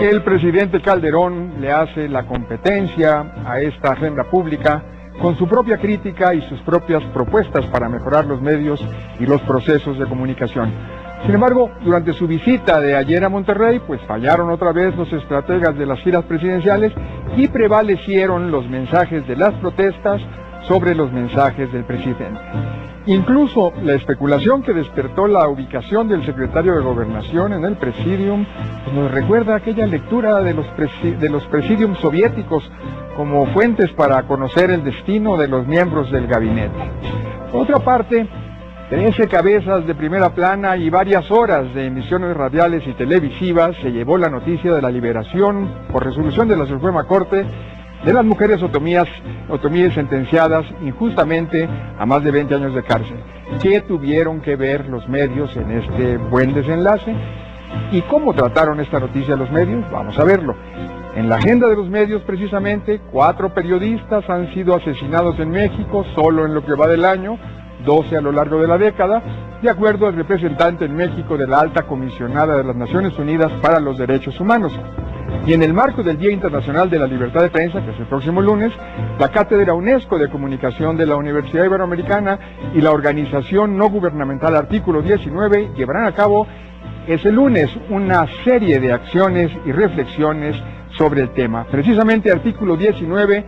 El presidente Calderón le hace la competencia a esta agenda pública con su propia crítica y sus propias propuestas para mejorar los medios y los procesos de comunicación. Sin embargo, durante su visita de ayer a Monterrey, pues fallaron otra vez los estrategas de las giras presidenciales y prevalecieron los mensajes de las protestas sobre los mensajes del presidente. Incluso la especulación que despertó la ubicación del secretario de Gobernación en el Presidium pues nos recuerda aquella lectura de los presidiums soviéticos como fuentes para conocer el destino de los miembros del gabinete. Por otra parte, 13 cabezas de primera plana y varias horas de emisiones radiales y televisivas se llevó la noticia de la liberación por resolución de la Suprema Corte de las mujeres otomíes sentenciadas injustamente a más de 20 años de cárcel. ¿Qué tuvieron que ver los medios en este buen desenlace? ¿Y cómo trataron esta noticia los medios? Vamos a verlo. En la agenda de los medios, precisamente, 4 periodistas han sido asesinados en México solo en lo que va del año, 12 a lo largo de la década, de acuerdo al representante en México de la Alta Comisionada de las Naciones Unidas para los Derechos Humanos. Y en el marco del Día Internacional de la Libertad de Prensa, que es el próximo lunes, la Cátedra UNESCO de Comunicación de la Universidad Iberoamericana y la organización no gubernamental Artículo 19 llevarán a cabo ese lunes una serie de acciones y reflexiones sobre el tema. Precisamente Artículo 19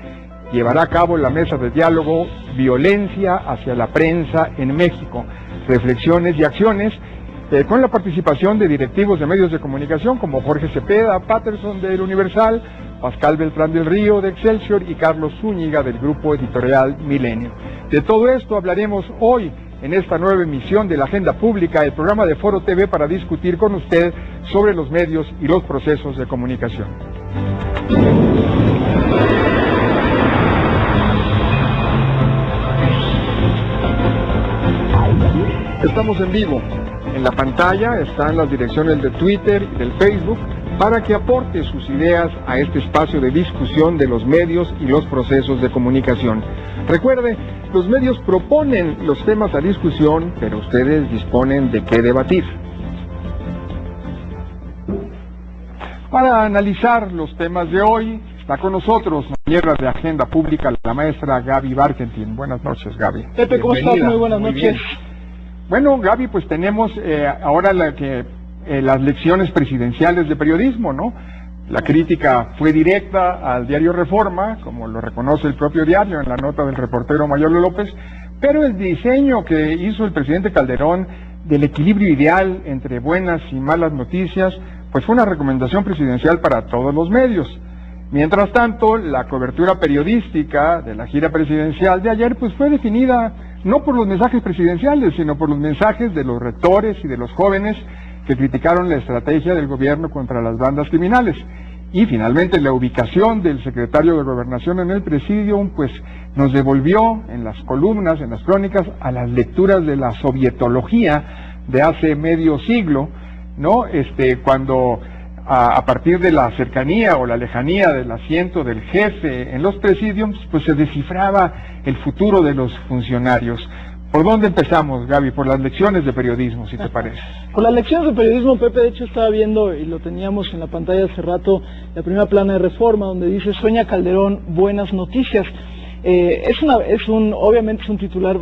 llevará a cabo la mesa de diálogo Violencia hacia la prensa en México, reflexiones y acciones con la participación de directivos de medios de comunicación como Jorge Cepeda Patterson del Universal, Pascal Beltrán del Río de Excelsior y Carlos Zúñiga del grupo editorial Milenio. De todo esto hablaremos hoy en esta nueva emisión de la Agenda Pública, el programa de Foro TV, para discutir con usted sobre los medios y los procesos de comunicación. Estamos en vivo. En la pantalla están las direcciones de Twitter y del Facebook para que aporte sus ideas a este espacio de discusión de los medios y los procesos de comunicación. Recuerde, los medios proponen los temas a discusión, pero ustedes disponen de qué debatir. Para analizar los temas de hoy, está con nosotros, compañera de Agenda Pública, la maestra Gaby Barkentin. Buenas noches, Gaby. Pepe, ¿cómo estás? Muy buenas noches. Bien. Bueno, Gaby, pues tenemos ahora las lecciones presidenciales de periodismo, ¿no? La crítica fue directa al diario Reforma, como lo reconoce el propio diario en la nota del reportero Mayor López, pero el diseño que hizo el presidente Calderón del equilibrio ideal entre buenas y malas noticias, pues fue una recomendación presidencial para todos los medios. Mientras tanto, la cobertura periodística de la gira presidencial de ayer, pues fue definida no por los mensajes presidenciales, sino por los mensajes de los rectores y de los jóvenes que criticaron la estrategia del gobierno contra las bandas criminales. Y finalmente la ubicación del secretario de Gobernación en el Presidium, pues nos devolvió en las columnas, en las crónicas, a las lecturas de la sovietología de hace medio siglo, ¿no? Cuando a partir de la cercanía o la lejanía del asiento del jefe en los presidiums, pues se descifraba el futuro de los funcionarios. ¿Por dónde empezamos, Gaby? Por las lecciones de periodismo, si te parece. Por las lecciones de periodismo, Pepe, de hecho estaba viendo, y lo teníamos en la pantalla hace rato, la primera plana de Reforma, donde dice: sueña Calderón buenas noticias. Obviamente es un titular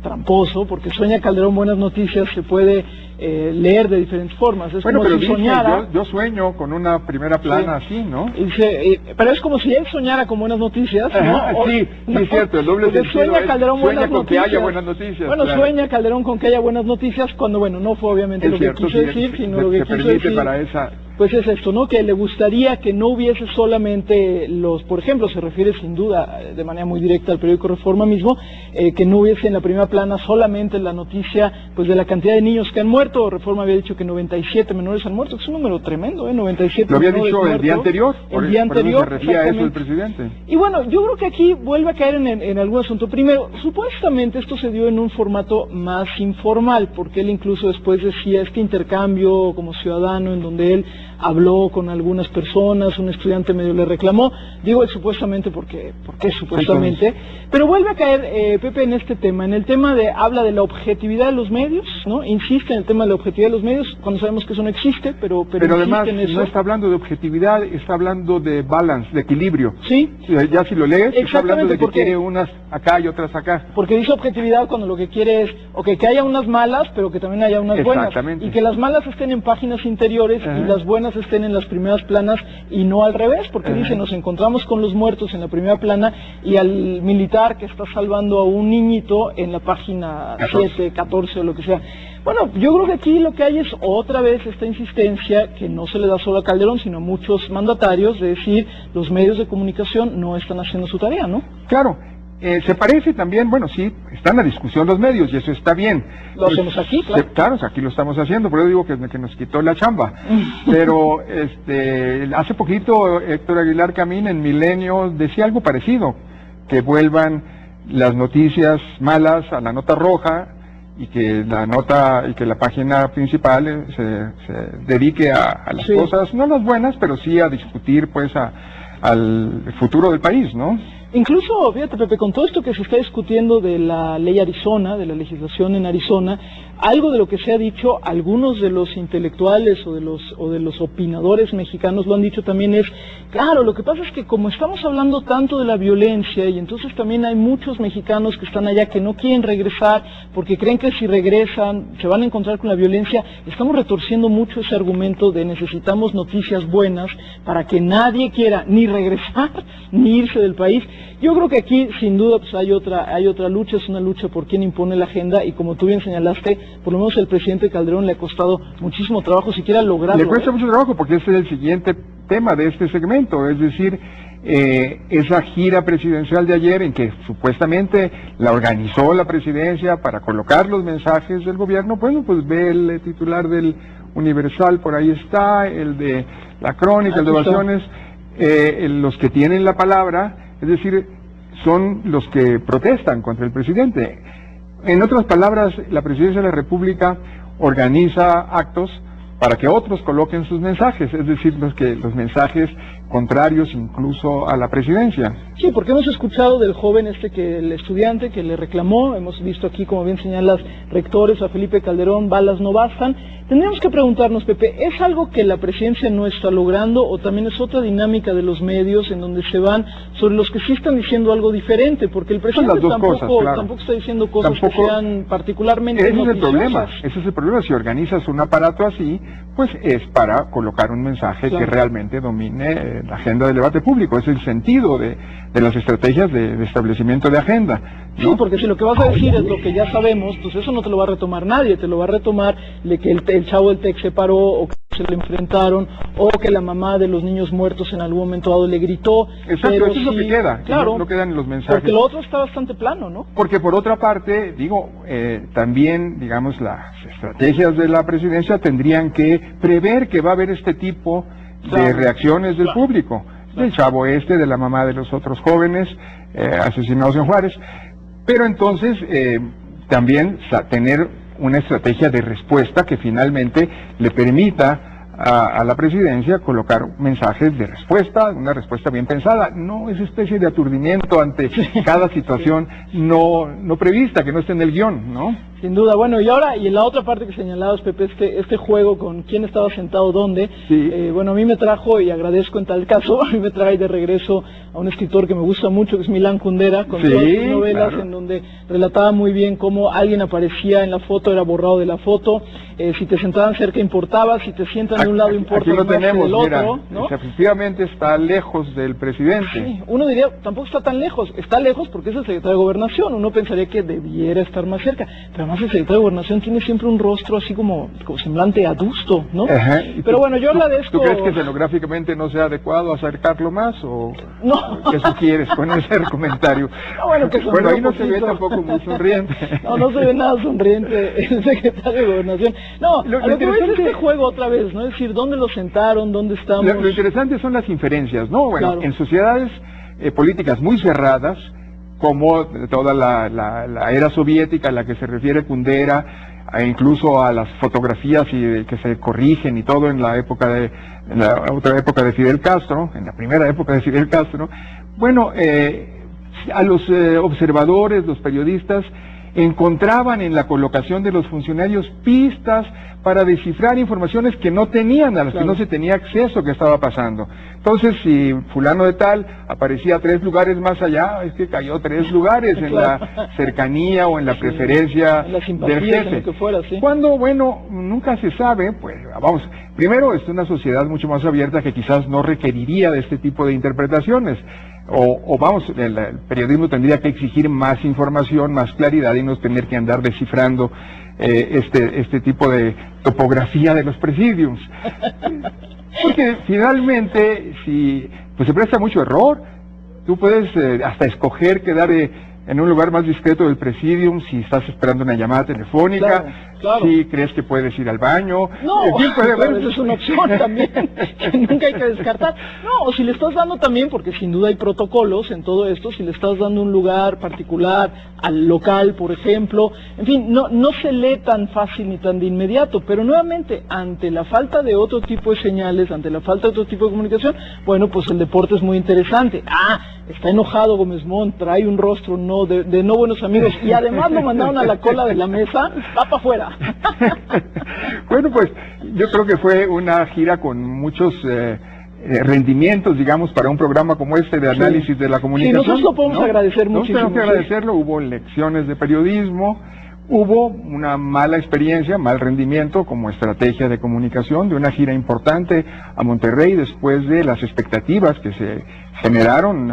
tramposo, porque sueña Calderón buenas noticias se puede leer de diferentes formas. Es bueno, como pero si soñara. Yo sueño con una primera plana, sí, así, ¿no? Pero es como si él soñara con buenas noticias, ¿no? Sí, es cierto, el doble sentido sueña Calderón buenas con noticias. que haya buenas noticias. Bueno, claro. Sueña Calderón con que haya buenas noticias, cuando, bueno, no fue obviamente lo que quiso decir, sino lo que quiso decir. Para esa... Pues es esto, ¿no? Que le gustaría que no hubiese solamente por ejemplo, se refiere sin duda de manera muy directa al periódico Reforma mismo, que no hubiese en la primera plana solamente la noticia, pues, de la cantidad de niños que han muerto. Reforma había dicho que 97 menores han muerto, que es un número tremendo, 97 lo había menores dicho el día anterior, el día anterior, se refería a eso el presidente. Y bueno, yo creo que aquí vuelve a caer en algún asunto. Primero, supuestamente esto se dio en un formato más informal, porque él incluso después decía este intercambio como ciudadano en donde él habló con algunas personas, un estudiante medio le reclamó, digo supuestamente porque supuestamente, pero vuelve a caer Pepe en este tema, en el tema habla de la objetividad de los medios, ¿no? Insiste en el tema de la objetividad de los medios, cuando sabemos que eso no existe, pero además en eso. No está hablando de objetividad, está hablando de balance, de equilibrio. Sí. Ya si lo lees, está hablando de que quiere unas acá y otras acá. Porque dice objetividad cuando lo que quiere es, que haya unas malas, pero que también haya unas buenas. Y que las malas estén en páginas interiores y las buenas estén en las primeras planas y no al revés, porque dice, nos encontramos con los muertos en la primera plana y al militar que está salvando a un niñito en la página 7, 14 o lo que sea. Bueno, yo creo que aquí lo que hay es otra vez esta insistencia que no se le da solo a Calderón, sino a muchos mandatarios, de decir, los medios de comunicación no están haciendo su tarea, ¿no? Claro. Se parece también, bueno, sí, está en la discusión los medios y eso está bien. Lo hacemos aquí, claro. Claro, aquí lo estamos haciendo, pero yo digo que nos quitó la chamba. Pero hace poquito Héctor Aguilar Camín en Milenio decía algo parecido, que vuelvan las noticias malas a la nota roja y que la página principal se dedique a las cosas, no las buenas, pero sí a discutir pues al futuro del país, ¿no? Incluso, fíjate Pepe, con todo esto que se está discutiendo de la ley Arizona, de la legislación en Arizona, algo de lo que se ha dicho, algunos de los intelectuales o de los opinadores mexicanos lo han dicho también es, claro, lo que pasa es que como estamos hablando tanto de la violencia y entonces también hay muchos mexicanos que están allá que no quieren regresar porque creen que si regresan se van a encontrar con la violencia, estamos retorciendo mucho ese argumento de necesitamos noticias buenas para que nadie quiera ni regresar ni irse del país. Yo creo que aquí, sin duda, pues hay otra lucha, es una lucha por quién impone la agenda y como tú bien señalaste, por lo menos el presidente Calderón le ha costado muchísimo trabajo siquiera lograrlo. Le cuesta mucho trabajo porque ese es el siguiente tema de este segmento, es decir, esa gira presidencial de ayer en que supuestamente la organizó la presidencia para colocar los mensajes del gobierno, bueno, pues ve el titular del Universal, por ahí está, el de la Crónica, el de Ovaciones, los que tienen la palabra, es decir, son los que protestan contra el presidente. En otras palabras, la Presidencia de la República organiza actos para que otros coloquen sus mensajes, es decir, los mensajes contrarios incluso a la presidencia. Sí, porque hemos escuchado del joven el estudiante que le reclamó, hemos visto aquí, como bien señalas, rectores, a Felipe Calderón, balas no bastan. Tendríamos que preguntarnos, Pepe, ¿es algo que la presidencia no está logrando o también es otra dinámica de los medios en donde se van sobre los que sí están diciendo algo diferente? Porque el presidente tampoco está diciendo cosas que sean particularmente noticiosas. Ese es el problema, si organizas un aparato así, pues es para colocar un mensaje que realmente domine la agenda del debate público, es el sentido de las estrategias de establecimiento de agenda, ¿no? Sí, porque si lo que vas a decir es lo que ya sabemos, pues eso no te lo va a retomar nadie, te lo va a retomar de que el chavo del TEC se paró, o que se le enfrentaron, o que la mamá de los niños muertos en algún momento dado le gritó. Exacto, eso es lo que queda, claro, no quedan los mensajes. Porque lo otro está bastante plano, ¿no? Porque por otra parte, también, digamos, las estrategias de la presidencia tendrían que prever que va a haber este tipo de reacciones del público, del chavo de la mamá de los otros jóvenes asesinados en Juárez, pero entonces también tener una estrategia de respuesta que finalmente le permita a la presidencia colocar mensajes de respuesta, una respuesta bien pensada, no esa especie de aturdimiento ante cada situación no prevista, que no esté en el guión, ¿no? Sin duda. Bueno, y ahora, y en la otra parte que señalabas, Pepe, este juego con quién estaba sentado dónde, bueno, a mí me trajo, y agradezco en tal caso, a mí me trae de regreso a un escritor que me gusta mucho, que es Milán Kundera, con todas sus novelas, en donde relataba muy bien cómo alguien aparecía en la foto, era borrado de la foto, si te sentaban cerca importaba, si te sientan de un lado importa más que del otro, ¿no? Efectivamente está lejos del presidente. Sí, uno diría, tampoco está tan lejos, está lejos porque es el secretario de Gobernación, uno pensaría que debiera estar más cerca, pero además el secretario de Gobernación tiene siempre un rostro así como semblante adusto, ¿no? Ajá. Pero bueno, yo agradezco... ¿Tú crees que escenográficamente no sea adecuado acercarlo más o no? ¿Qué sugieres con ese comentario? No, bueno, ahí no se ve tampoco muy sonriente. No se ve nada sonriente el secretario de Gobernación. No, lo que es este juego otra vez, ¿no? Es decir, ¿dónde lo sentaron? ¿Dónde estamos? Lo interesante son las inferencias, ¿no? Bueno, en sociedades políticas muy cerradas, como toda la era soviética a la que se refiere Kundera, incluso a las fotografías que se corrigen y todo en la otra época de Fidel Castro, en la primera época de Fidel Castro. Bueno, a los observadores, los periodistas, encontraban en la colocación de los funcionarios pistas para descifrar informaciones que no tenían, a las que no se tenía acceso, que estaba pasando. Entonces, si fulano de tal aparecía 3 lugares más allá, es que cayó 3 lugares en la cercanía o en la preferencia del jefe. Cuando, bueno, nunca se sabe, pues vamos, primero es una sociedad mucho más abierta que quizás no requeriría de este tipo de interpretaciones. O vamos, el periodismo tendría que exigir más información, más claridad y no tener que andar descifrando este tipo de topografía de los presidiums. Porque finalmente, pues se presta mucho error. Tú puedes hasta escoger quedar en un lugar más discreto del presidium si estás esperando una llamada telefónica, si crees que puedes ir al baño. No, esa es una opción también, que nunca hay que descartar. No, o si le estás dando también, porque sin duda hay protocolos en todo esto, si le estás dando un lugar particular al local, por ejemplo, en fin, no se lee tan fácil ni tan de inmediato, pero nuevamente, ante la falta de otro tipo de señales, ante la falta de otro tipo de comunicación, bueno, pues el deporte es muy interesante. Está enojado Gómez Mont, trae un rostro de no buenos amigos, y además lo mandaron a la cola de la mesa, va para afuera. Bueno, pues yo creo que fue una gira con muchos rendimientos, digamos, para un programa como este de análisis de la comunicación. Sí, nosotros lo podemos agradecer muchísimo. Tenemos que agradecerlo. Hubo lecciones de periodismo, hubo una mala experiencia, mal rendimiento como estrategia de comunicación de una gira importante a Monterrey después de las expectativas que se generaron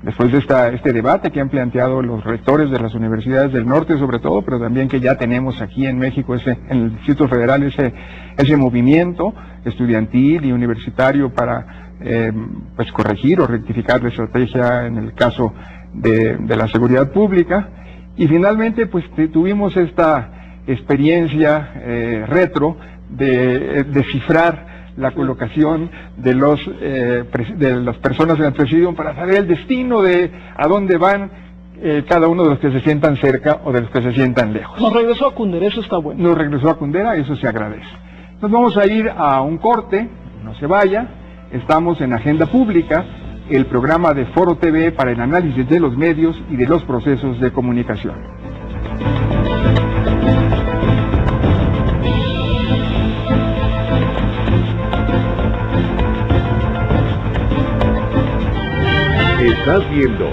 después de este debate que han planteado los rectores de las universidades del norte sobre todo, pero también que ya tenemos aquí en México en el Distrito Federal ese movimiento estudiantil y universitario para pues corregir o rectificar la estrategia en el caso de la seguridad pública. Y finalmente pues tuvimos esta experiencia retro de descifrar la colocación de las personas en el presidium para saber el destino de a dónde van cada uno de los que se sientan cerca o de los que se sientan lejos. Nos regresó a Kundera, eso está bueno. Nos regresó a Kundera, eso se agradece. Nos vamos a ir a un corte, no se vaya, estamos en Agenda Pública, el programa de Foro TV para el análisis de los medios y de los procesos de comunicación. Estás viendo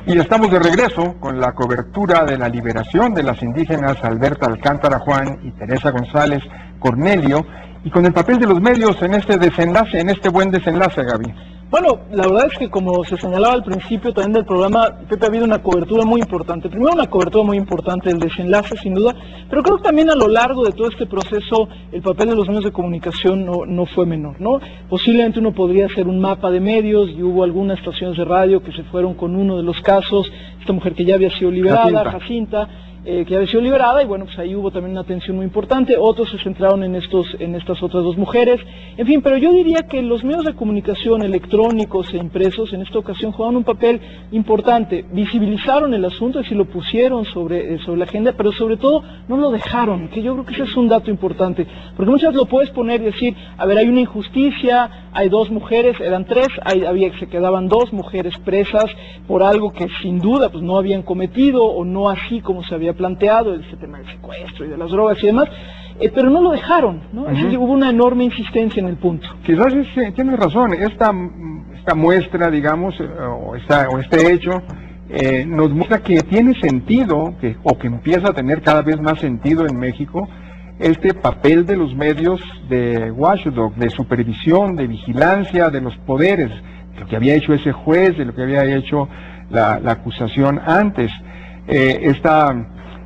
y estamos de regreso con la cobertura de la liberación de las indígenas Alberta Alcántara Juan y Teresa González Cornelio y con el papel de los medios en este desenlace, en este buen desenlace, Gaby. Bueno, la verdad es que como se señalaba al principio también del programa, Pepe, ha habido una cobertura muy importante. Primero una cobertura muy importante del desenlace, sin duda, pero creo que también a lo largo de todo este proceso el papel de los medios de comunicación no fue menor, ¿no? Posiblemente uno podría hacer un mapa de medios y hubo algunas estaciones de radio que se fueron con uno de los casos, esta mujer que ya había sido liberada, Jacinta, que había sido liberada, y bueno, pues ahí hubo también una atención muy importante. Otros se centraron en estas otras dos mujeres, en fin, pero yo diría que los medios de comunicación electrónicos e impresos en esta ocasión jugaron un papel importante, visibilizaron el asunto, es decir, lo pusieron sobre la agenda, pero sobre todo no lo dejaron, que yo creo que ese es un dato importante, porque muchas veces lo puedes poner y decir, a ver, hay una injusticia, hay 2 mujeres, eran 3, se quedaban 2 mujeres presas por algo que sin duda pues no habían cometido o no así como se había planteado, ese tema del secuestro y de las drogas y demás, pero no lo dejaron, ¿no? Hubo una enorme insistencia en el punto. Quizás tienes razón, esta muestra, digamos, o este hecho, nos muestra que tiene sentido, o que empieza a tener cada vez más sentido en México, este papel de los medios de watchdog, de supervisión, de vigilancia de los poderes, de lo que había hecho ese juez, de lo que había hecho la acusación antes.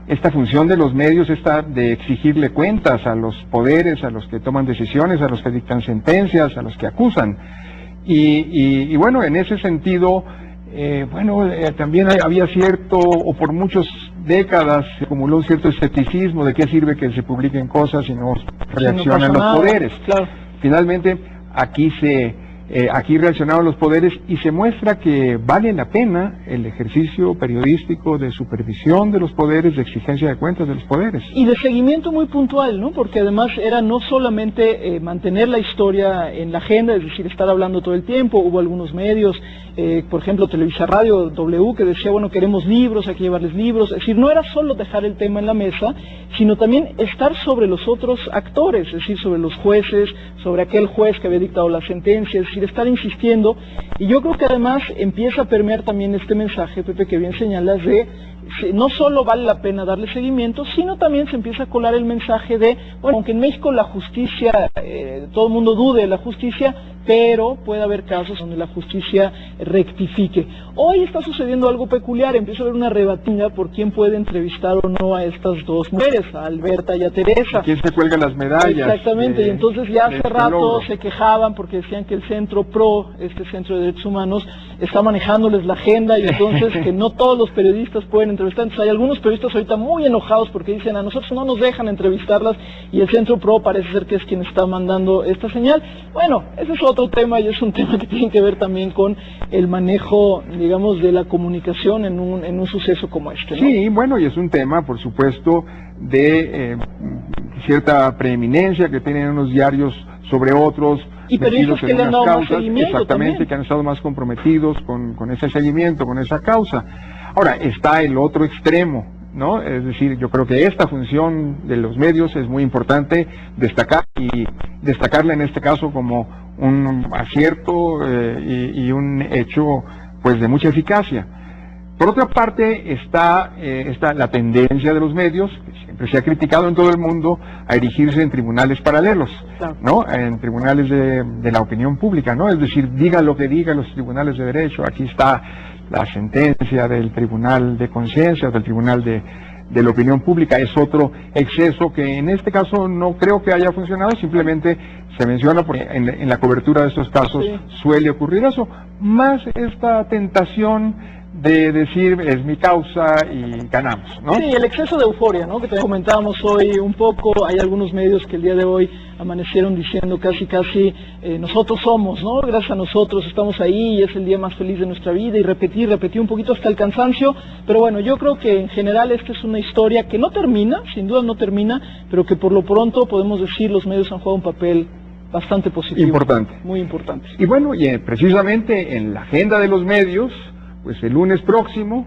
Esta función de los medios, de exigirle cuentas a los poderes, a los que toman decisiones, a los que dictan sentencias, a los que acusan. Y bueno, en ese sentido, también había cierto, o por muchos décadas se acumuló un cierto escepticismo de qué sirve que se publiquen cosas si no reaccionan los nada, poderes. claro. Finalmente, aquí reaccionaron los poderes y se muestra que vale la pena el ejercicio periodístico de supervisión de los poderes, de exigencia de cuentas de los poderes. Y de seguimiento muy puntual, ¿no? Porque además era no solamente mantener la historia en la agenda, es decir, estar hablando todo el tiempo. Hubo algunos medios, por ejemplo, Televisa Radio W, que decía, bueno, queremos libros, hay que llevarles libros. Es decir, no era solo dejar el tema en la mesa, sino también estar sobre los otros actores, es decir, sobre los jueces, sobre aquel juez que había dictado la sentencia, es decir, estar insistiendo. Y yo creo que además empieza a permear también este mensaje, Pepe, que bien señalas, de no solo vale la pena darle seguimiento, sino también se empieza a colar el mensaje de, bueno, aunque en México la justicia, todo el mundo dude de la justicia, pero puede haber casos donde la justicia rectifique. Hoy está sucediendo algo peculiar, empieza a haber una rebatida por quién puede entrevistar o no a estas dos mujeres, a Alberta y a Teresa. ¿Quién se cuelga las medallas? Exactamente, y entonces ya hace rato se quejaban porque decían que el Centro PRO, este Centro de Derechos Humanos, está manejándoles la agenda y entonces que no todos los periodistas pueden entrevistar. Entonces hay algunos periodistas ahorita muy enojados porque dicen, a nosotros no nos dejan entrevistarlas y el Centro PRO parece ser que es quien está mandando esta señal. Bueno, ese es otro tema y es un tema que tiene que ver también con el manejo, digamos, de la comunicación en un suceso como este, ¿no? Sí, bueno, y es un tema, por supuesto, de cierta preeminencia que tienen unos diarios sobre otros, y periodistas que le han dado más seguimiento. Exactamente, también, que han estado más comprometidos con ese seguimiento, con esa causa. Ahora, está el otro extremo, ¿no? Es decir, yo creo que esta función de los medios es muy importante destacar, y destacarla en este caso como un acierto y un hecho pues de mucha eficacia. Por otra parte está la tendencia de los medios, que siempre se ha criticado en todo el mundo, a erigirse en tribunales paralelos, ¿no? En tribunales de la opinión pública, ¿no? Es decir, digan lo que digan los tribunales de derecho, aquí está la sentencia del Tribunal de Conciencia, del Tribunal de la Opinión Pública. Es otro exceso que en este caso no creo que haya funcionado, simplemente se menciona porque en la cobertura de estos casos suele ocurrir eso, más esta tentación de decir es mi causa y ganamos, ¿no? Sí, el exceso de euforia, ¿no? Que te comentábamos hoy un poco. Hay algunos medios que el día de hoy amanecieron diciendo casi nosotros somos, ¿no? Gracias a nosotros estamos ahí y es el día más feliz de nuestra vida, y repetí un poquito hasta el cansancio. Pero bueno, yo creo que en general esta es una historia que no termina, sin duda no termina, pero que por lo pronto podemos decir los medios han jugado un papel bastante positivo. Importante. Muy importante. Y bueno, y precisamente en la agenda de los medios, pues el lunes próximo,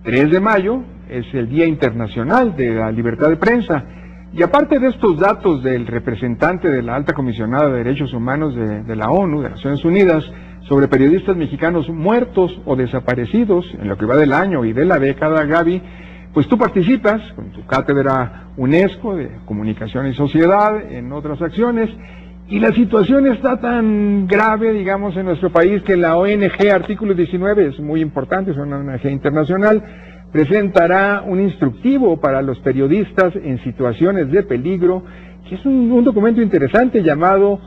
3 de mayo, es el Día Internacional de la Libertad de Prensa. Y aparte de estos datos del representante de la Alta Comisionada de Derechos Humanos de la ONU, de las Naciones Unidas, sobre periodistas mexicanos muertos o desaparecidos en lo que va del año y de la década, Gaby, pues tú participas con tu cátedra UNESCO de Comunicación y Sociedad en otras acciones. Y la situación está tan grave, digamos, en nuestro país, que la ONG Artículo 19, es muy importante, es una ONG internacional, presentará un instructivo para los periodistas en situaciones de peligro, que es un documento interesante llamado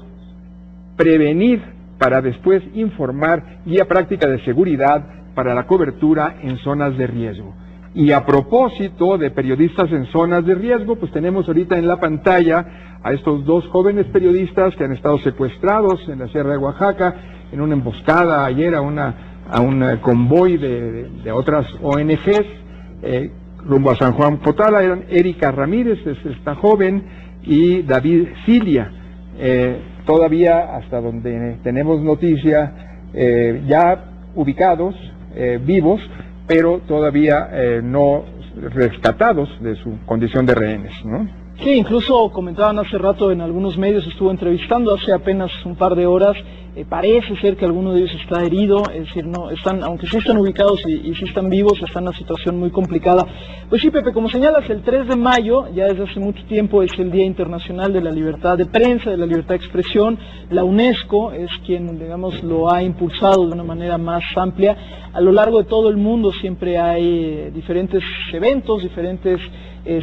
Prevenir para después informar, guía práctica de seguridad para la cobertura en zonas de riesgo. Y a propósito de periodistas en zonas de riesgo, pues tenemos ahorita en la pantalla a estos dos jóvenes periodistas que han estado secuestrados en la Sierra de Oaxaca, en una emboscada ayer a un convoy de otras ONGs, rumbo a San Juan Potala. Eran Erika Ramírez, es esta joven, y David Cilia, todavía hasta donde tenemos noticia, ya ubicados, vivos, pero todavía no rescatados de su condición de rehenes, ¿no? Sí, incluso comentaban hace rato en algunos medios, estuvo entrevistando hace apenas un par de horas, parece ser que alguno de ellos está herido, es decir, no están, aunque sí están ubicados y sí están vivos, están en una situación muy complicada. Pues sí, Pepe, como señalas, el 3 de mayo, ya desde hace mucho tiempo, es el Día Internacional de la Libertad de Prensa, de la Libertad de Expresión. La UNESCO es quien, digamos, lo ha impulsado de una manera más amplia. A lo largo de todo el mundo siempre hay diferentes eventos, diferentes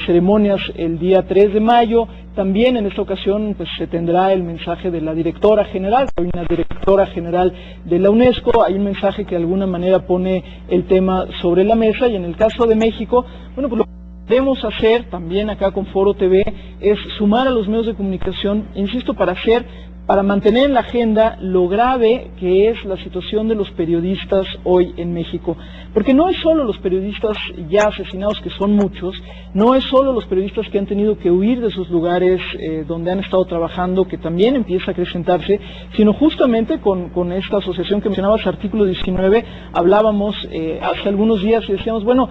ceremonias el día 3 de mayo. También en esta ocasión pues se tendrá el mensaje de la directora general, hay una directora general de la UNESCO, hay un mensaje que de alguna manera pone el tema sobre la mesa, y en el caso de México, bueno, pues lo que debemos hacer también acá con Foro TV es sumar a los medios de comunicación, insisto, para mantener en la agenda lo grave que es la situación de los periodistas hoy en México. Porque no es solo los periodistas ya asesinados, que son muchos, no es solo los periodistas que han tenido que huir de sus lugares donde han estado trabajando, que también empieza a acrecentarse, sino justamente con esta asociación que mencionabas, Artículo 19, hablábamos hace algunos días y decíamos, bueno,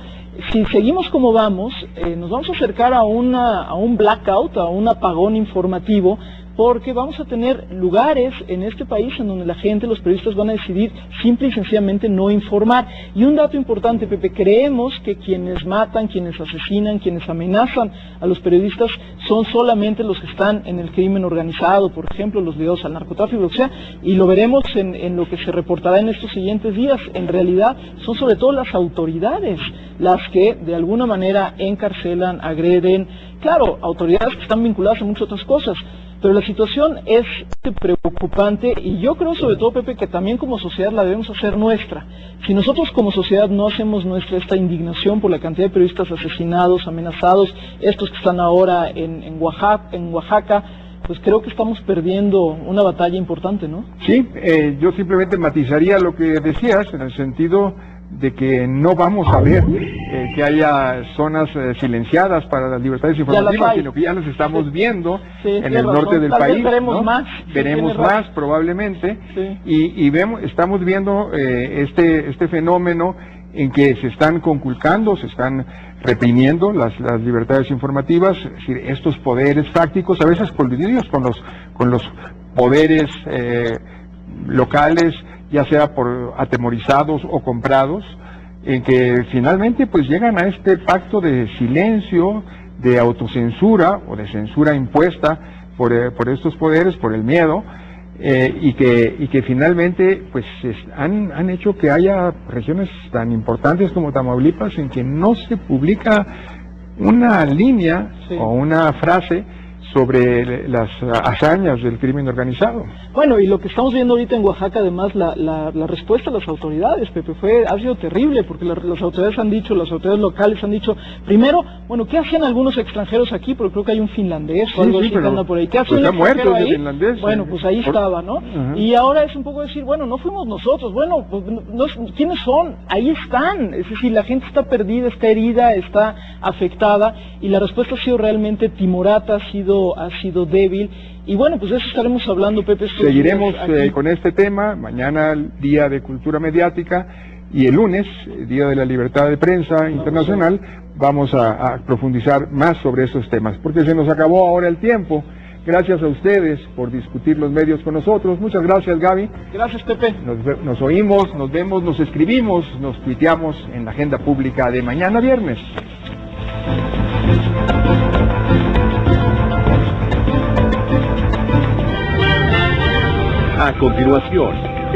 si seguimos como vamos, nos vamos a acercar a un blackout, a un apagón informativo, porque vamos a tener lugares en este país en donde la gente, los periodistas, van a decidir simple y sencillamente no informar. Y un dato importante, Pepe, creemos que quienes matan, quienes asesinan, quienes amenazan a los periodistas son solamente los que están en el crimen organizado, por ejemplo, los ligados al narcotráfico, lo que sea, y lo veremos en lo que se reportará en estos siguientes días. En realidad son sobre todo las autoridades las que de alguna manera encarcelan, agreden, claro, autoridades que están vinculadas a muchas otras cosas. Pero la situación es preocupante, y yo creo sobre todo, Pepe, que también como sociedad la debemos hacer nuestra. Si nosotros como sociedad no hacemos nuestra esta indignación por la cantidad de periodistas asesinados, amenazados, estos que están ahora en Oaxaca, pues creo que estamos perdiendo una batalla importante, ¿no? Sí, yo simplemente matizaría lo que decías, en el sentido de que no vamos a ver que haya zonas silenciadas para las libertades informativas, sino que ya las estamos viendo en el norte del país. Veremos más. Veremos más probablemente, y estamos viendo este fenómeno en que se están conculcando, se están reprimiendo las libertades informativas, es decir, estos poderes fácticos, a veces coludidos con los poderes locales, ya sea por atemorizados o comprados, en que finalmente pues llegan a este pacto de silencio, de autocensura o de censura impuesta por estos poderes, por el miedo, y que finalmente pues han hecho que haya regiones tan importantes como Tamaulipas en que no se publica una línea o una frase sobre las hazañas del crimen organizado. Bueno, y lo que estamos viendo ahorita en Oaxaca, además, la respuesta de las autoridades, Pepe, ha sido terrible, porque las autoridades han dicho, las autoridades locales han dicho, primero, bueno, ¿qué hacían algunos extranjeros aquí? Porque creo que hay un finlandés o algo así que anda por ahí. ¿Qué hacía un extranjero ahí? Finlandés, bueno, pues ahí estaba, ¿no? Y ahora es un poco decir, bueno, no fuimos nosotros, bueno, pues, ¿quiénes son? Ahí están, es decir, la gente está perdida, está herida, está afectada, y la respuesta ha sido realmente timorata, ha sido débil. Y bueno, pues de eso estaremos hablando, Pepe. Seguiremos con este tema, mañana Día de Cultura Mediática, y el lunes, Día de la Libertad de Prensa Internacional, vamos a profundizar más sobre estos temas, porque se nos acabó ahora el tiempo. Gracias a ustedes por discutir los medios con nosotros. Muchas gracias, Gaby. Gracias, Pepe. Nos oímos, nos vemos, nos escribimos, nos tuiteamos en la agenda pública de mañana viernes. A continuación,